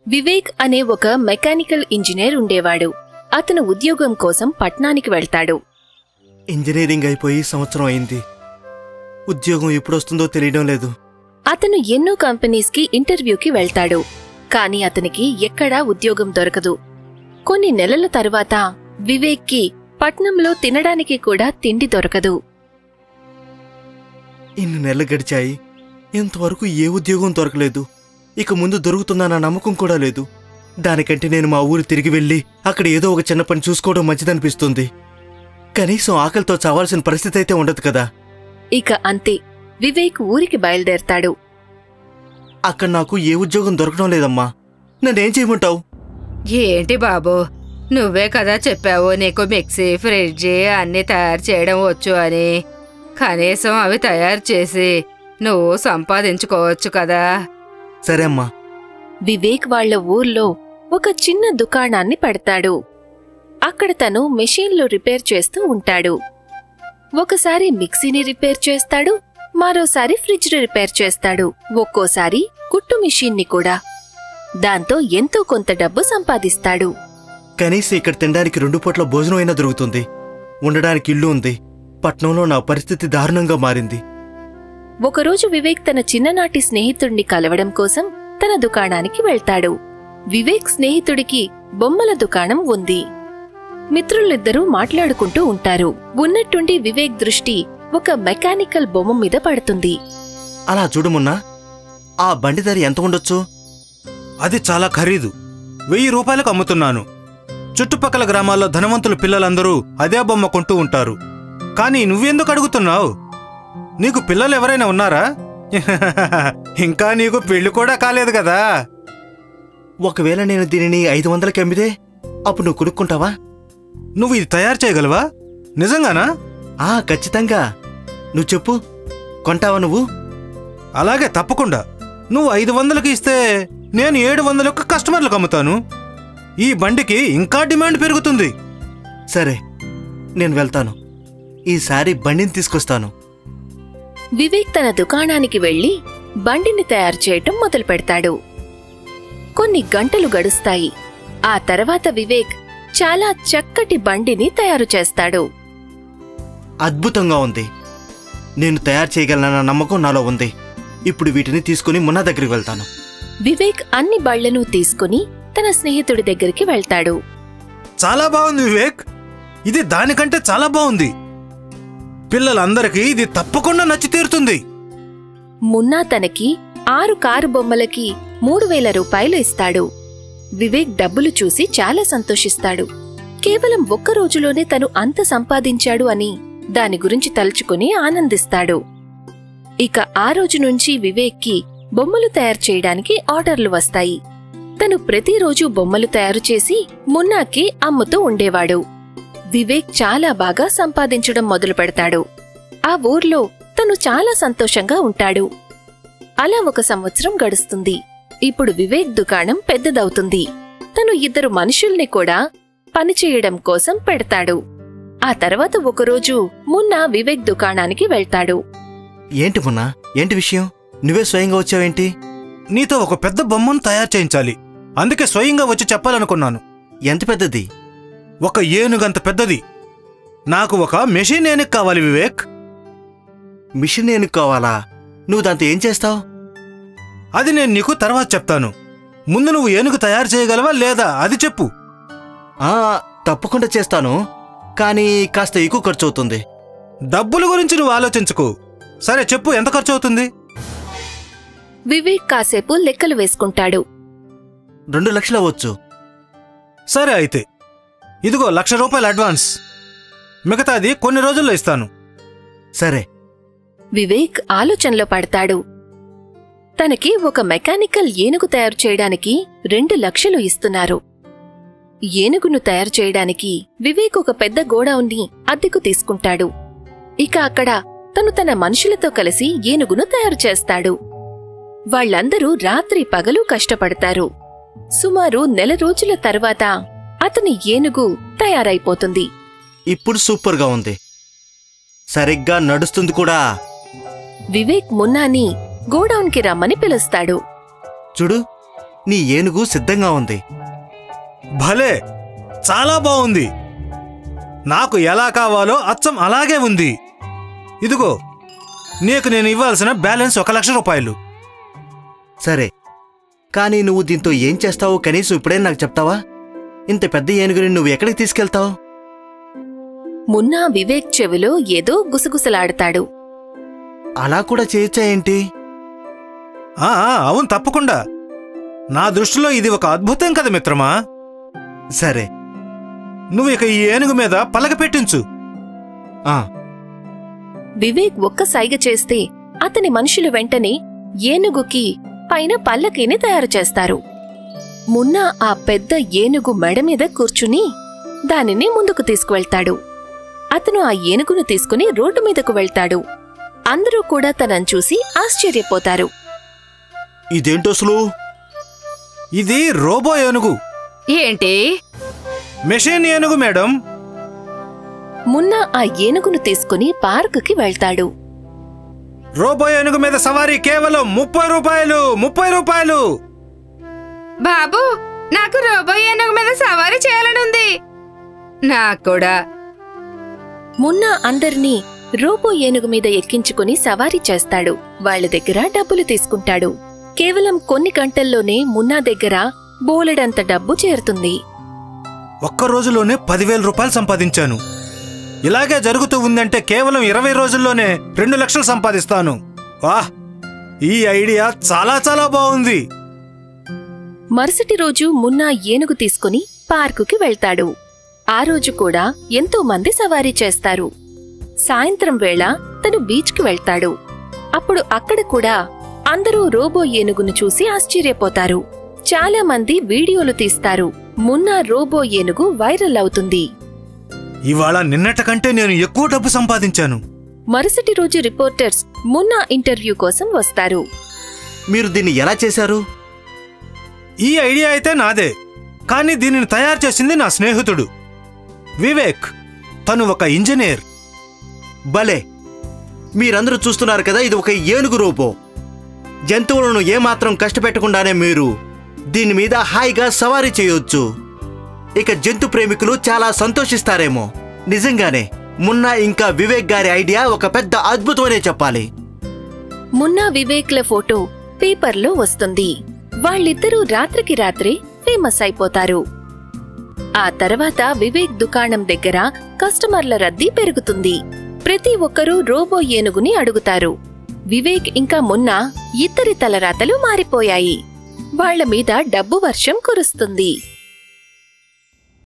వివేక్ అనే ఒక mechanical engineer ఉండేవాడు. అతను ఉద్యోగం కోసం పట్నానికి వెళ్తాడు. ఇంజనీరింగ్ అయిపోయి సంవత్సరం అయింది. ఉద్యోగం ఎప్పుడొస్తుందో తెలియడం లేదు. అతను ఎన్నో కంపెనీస్కి ఇంటర్వ్యూకి వెళ్తాడు. కాని అతనికి ఎక్కడా ఉద్యోగం దొరకదు. కొన్ని నెలల తరువాత వివేక్కి పట్నంలో తినడానికి కూడా తిండి దొరకదు. ఇన్ని నెలలు గడిచాయి, ఇంతవరకు ఏ ఉద్యోగం దొరకలేదు. ఇక ముందు దొరుకుతుందన్న నమ్మకం కూడా లేదు. దానికంటే నేను మా ఊరు తిరిగి వెళ్ళి అక్కడ ఏదో ఒక చిన్న పని చూసుకోవడం మంచిదనిపిస్తుంది. కనీసం ఆకలితో చావాల్సిన పరిస్థితి అయితే ఉండదు కదా. ఇక అంతే, వివేక్ ఊరికి బయలుదేరతాడు. అక్కడ నాకు ఏ ఉద్యోగం దొరకడం లేదమ్మా. నన్నేం చేయమంటావు? ఏంటి బాబు, నువ్వే కదా చెప్పావు నీకు మిక్సీ, ఫ్రిడ్జ్ అన్నీ తయారు చేయడం వచ్చు అని. కనీసం అవి తయారు చేసి నువ్వు సంపాదించుకోవచ్చు కదా. సరే అమ్మా. వివేక్ వాళ్ల ఊర్లో ఒక చిన్న దుకాణాన్ని పెడతాడు. అక్కడ తను మెషీన్లు రిపేర్ చేస్తూ ఉంటాడు. ఒకసారి మిక్సీని రిపేర్ చేస్తాడు, మరోసారి ఫ్రిడ్జ్ రిపేర్ చేస్తాడు, ఒక్కోసారి కుట్టు మిషన్ని కూడా. దాంతో ఎంతో కొంత డబ్బు సంపాదిస్తాడు. కనీసం ఇక్కడ తినడానికి 2 పూట్ల భోజనం అయినా దొరుకుతుంది. ఉండడానికి ఇల్లు ఉంది. పట్నంలో నా పరిస్థితి దారుణంగా మారింది. ఒకరోజు వివేక్ తన చిన్ననాటి స్నేహితుడిని కలవడం కోసం తన దుకాణానికి వెళ్తాడు. వివేక్ స్నేహితుడికి బొమ్మల దుకాణం ఉంది. మిత్రులిద్దరూ మాట్లాడుకుంటూ ఉంటారు. ఉన్నట్టుండి వివేక్ దృష్టి ఒక మెకానికల్ బొమ్మ మీద పడుతుంది. అలా చూడమున్నా, ఆ బండి ధర ఎంత ఉండొచ్చు? అది చాలా ఖరీదు. 1000 రూపాయలకు అమ్ముతున్నాను. చుట్టుపక్కల గ్రామాల్లో ధనవంతుల పిల్లలందరూ అదే బొమ్మ కొంటూ ఉంటారు. కానీ నువ్వెందుకు అడుగుతున్నావు? నీకు పిల్లలు ఎవరైనా ఉన్నారా? ఇంకా నీకు పెళ్లి కూడా కాలేదు కదా. ఒకవేళ నేను దీనిని 500కి అమ్మితే అప్పుడు నువ్వు కొనుక్కుంటావా? నువ్వు ఇది తయారు చేయగలవా? నిజంగానా? ఖచ్చితంగా. నువ్వు చెప్పు, కొంటావా నువ్వు? అలాగే, తప్పకుండా. నువ్వు 500కి ఇస్తే నేను 700కు కస్టమర్లకు అమ్ముతాను. ఈ బండికి ఇంకా డిమాండ్ పెరుగుతుంది. సరే, నేను వెళ్తాను. ఈసారి బండిని తీసుకొస్తాను. వివేక్ తన దుకాణానికి వెళ్లి బండిని తయారు చేయటం మొదలు పెడతాడు. కొన్ని గంటలు గడుస్తాయి. ఆ తర్వాత వివేక్ చాలా చక్కటి బండిని తయారు చేస్తాడు. అద్భుతంగా ఉంది. నేను తయారు చేయగలనన్న నమ్మకం నాలో ఉంది. ఇప్పుడు వీటిని తీసుకుని మున్నా దగ్గరికి వెళ్తాను. వివేక్ అన్ని బళ్లను తీసుకుని తన స్నేహితుడి దగ్గరికి వెళ్తాడు. చాలా బాగుంది వివేక్, ఇది దానికంటే చాలా బాగుంది. పిల్లలందరికీ ఇది తప్పకుండా నచ్చి తీరుతుంది. మున్నా తనకి 6 కారు బొమ్మలకి 3000 రూపాయలు ఇస్తాడు. వివేక్ డబ్బులు చూసి చాలా సంతోషిస్తాడు. కేవలం 1 రోజులోనే తను అంత సంపాదించాడు అని దాని గురించి తలుచుకుని ఆనందిస్తాడు. ఇక ఆ రోజు నుంచి వివేక్కి బొమ్మలు తయారు చేయడానికి ఆర్డర్లు వస్తాయి. తను ప్రతిరోజు బొమ్మలు తయారు చేసి మున్నాకి అమ్ముతూ ఉండేవాడు. వివేక్ చాలా బాగా సంపాదించడం మొదలు పెడతాడు. ఆ ఊర్లో తను చాలా సంతోషంగా ఉంటాడు. అలా 1 సంవత్సరం గడుస్తుంది. ఇప్పుడు వివేక్ దుకాణం పెద్దదవుతుంది. తను 2 మనుషుల్ని కూడా పనిచేయడం కోసం పెడతాడు. ఆ తర్వాత ఒకరోజు మున్నా వివేక్ దుకాణానికి వెళ్తాడు. ఏంటి మున్నా, ఏంటి విషయం? నువ్వే స్వయంగా వచ్చావేంటి? నీతో ఒక పెద్ద బొమ్మను తయారు చేయించాలి. అందుకే స్వయంగా వచ్చి చెప్పాలనుకున్నాను. ఎంత పెద్దది? ఒక ఏనుగంత పెద్దది. నాకు ఒక మెషిన్ ఏనుగు కావాలి వివేక్. మిషన్ ఏనుగు కావాలా? నువ్వు దాంతో ఏం చేస్తావు? అది నేను నీకు తర్వాత చెప్తాను. ముందు నువ్వు ఏనుగు తయారు చేయగలవా లేదా అది చెప్పు. తప్పకుండా చేస్తాను, కానీ కాస్త ఎక్కువ ఖర్చు అవుతుంది. డబ్బుల గురించి నువ్వు ఆలోచించుకో. సరే చెప్పు, ఎంత ఖర్చు అవుతుంది? వివేక్ కాసేపు లెక్కలు వేసుకుంటాడు. 2 లక్షలు అవ్వచ్చు. సరే అయితే ఇదిగో 1,00,000 రూపాయలు అడ్వాన్స్. మిగతాది కొన్ని రోజుల్లో ఇస్తాను. సరే. వివేక్ ఆలోచనలో పడతాడు. తనకి ఒక మెకానికల్ ఏనుగు తయారు చేయడానికి 2 లక్షలు ఇస్తున్నారు. ఏనుగును తయారు చేయడానికి వివేక్ ఒక పెద్ద గోడౌన్ని అద్దెకు తీసుకుంటాడు. ఇక అక్కడ తను తన మనుషులతో కలిసి ఏనుగును తయారు చేస్తాడు. వాళ్లందరూ రాత్రి పగలు కష్టపడతారు. సుమారు 1 నెల రోజుల తర్వాత అతని ఏనుగు తయారైపోతుంది. ఇప్పుడు సూపర్గా ఉంది, సరిగ్గా నడుస్తుంది కూడా. వివేక్ మున్నాని గోడౌన్కి రమ్మని పిలుస్తాడు. చూడు, నీ ఏనుగు సిద్ధంగా ఉంది. భలే, చాలా బాగుంది. నాకు ఎలా కావాలో అచ్చం అలాగే ఉంది. ఇదిగో, నీకు నేను ఇవ్వాల్సిన బ్యాలెన్స్ 1,00,000 రూపాయలు. సరే, కానీ నువ్వు దీంతో ఏం చేస్తావో కనీసం ఇప్పుడైనా నాకు చెప్తావా? ఇంత పెద్ద ఏనుగుని నువ్వు ఎక్కడికి తీసుకెళ్తావు? మున్నా వివేక్ చెవిలో ఏదో గుసగుసలాడతాడు. అలా కూడా చేయొచ్చా ఏంటి? అవును, తప్పకుండా. నా దృష్టిలో ఇది ఒక అద్భుతం కదా మిత్రమా. సరే, నువ్వు ఇక ఈ ఏనుగు మీద పలక పెట్టించు. వివేక్ ఒక్క సైగ చేస్తే అతని మనుషులు వెంటనే ఏనుగుకి పైన పల్లకీని తయారు చేస్తారు. మున్నా ఆ పెద్ద ఏనుగు మెడ మీద కూర్చుని దానిని ముందుకు తీసుకువెళ్తాడు. అతను ఆ ఏనుగును తీసుకుని రోడ్డు మీదకు వెళ్తాడు. అందరూ కూడా తనను చూసి ఆశ్చర్యపోతారు. ఇదేంటసలు? ఇది రోబో ఏనుగు. ఏంటి? మెషిన్ ఏనుగు మేడం. మున్నా ఆ ఏనుగును తీసుకుని పార్కుకి వెళ్తాడు. రోబో ఏనుగు మీద సవారీ కేవలం 30 రూపాయలు. 30 రూపాయలు. బాబు, నాకు రోబో ఏనుగు మీద సవారీ చేయాలనుంది. నాకు కూడా. మున్నా అందర్నీ రోబో ఏనుగు మీద ఎక్కించుకుని సవారీ చేస్తాడు. వాళ్ళ దగ్గర డబ్బులు తీసుకుంటాడు. కేవలం కొన్ని గంటల్లోనే మున్నా దగ్గర బోలెడంత డబ్బు చేరుతుంది. ఒక్క రోజులోనే 10,000 రూపాయలు సంపాదించాను. ఇలాగే జరుగుతూ ఉందంటే కేవలం 20 రోజుల్లోనే 2 లక్షలు సంపాదిస్తాను. వాహ్, ఈ ఐడియా చాలా చాలా బాగుంది. మరుసటి రోజు మున్నా ఏనుగు తీసుకుని పార్కుకి వెళ్తాడు. ఆ రోజు కూడా ఎంతో మంది సవారీ చేస్తారు. సాయంత్రం వేళ తను బీచ్కి వెళ్తాడు. అప్పుడు అక్కడ కూడా అందరూ రోబో ఏనుగును చూసి ఆశ్చర్యపోతారు. చాలా మంది వీడియోలు తీస్తారు. మున్నా రోబో ఏనుగు వైరల్ అవుతుంది. ఇవాళ నిన్నట కంటే నేను ఎక్కువ డబ్బు సంపాదించాను. మరుసటి రోజు రిపోర్టర్స్ మున్నా ఇంటర్వ్యూ కోసం వస్తారు. మీరు దీన్ని ఎలా చేశారు? ఈ ఐడియా అయితే నాదే, కానీ దీనిని తయారు చేసింది నా స్నేహితుడు వివేక్. తను ఒక ఇంజనీర్. భలే, మీరందరూ చూస్తున్నారు కదా, ఇది ఒక ఏనుగు రోబో. జంతువులను ఏమాత్రం కష్టపెట్టకుండానే మీరు దీని మీద హాయిగా సవారీ చేయొచ్చు. ఇక జంతు ప్రేమికులు చాలా సంతోషిస్తారేమో. నిజంగానే మున్నా ఇంకా వివేక్ గారి ఐడియా ఒక పెద్ద అద్భుతమనే చెప్పాలి. మున్నా వివేక్ల ఫోటో పేపర్లో వస్తుంది. వాళ్ళిద్దరూ రాత్రికి రాత్రే ఫేమస్ అయిపోతారు. ఆ తర్వాత వివేక్ దుకాణం దగ్గర కస్టమర్ల రద్దీ పెరుగుతుంది. ప్రతి ఒక్కరూ రోబో ఏనుగుని అడుగుతారు. వివేక్ ఇంకా మున్నా ఇద్దరి తలరాతలు మారిపోయాయి. వాళ్ల మీద డబ్బు వర్షం కురుస్తుంది.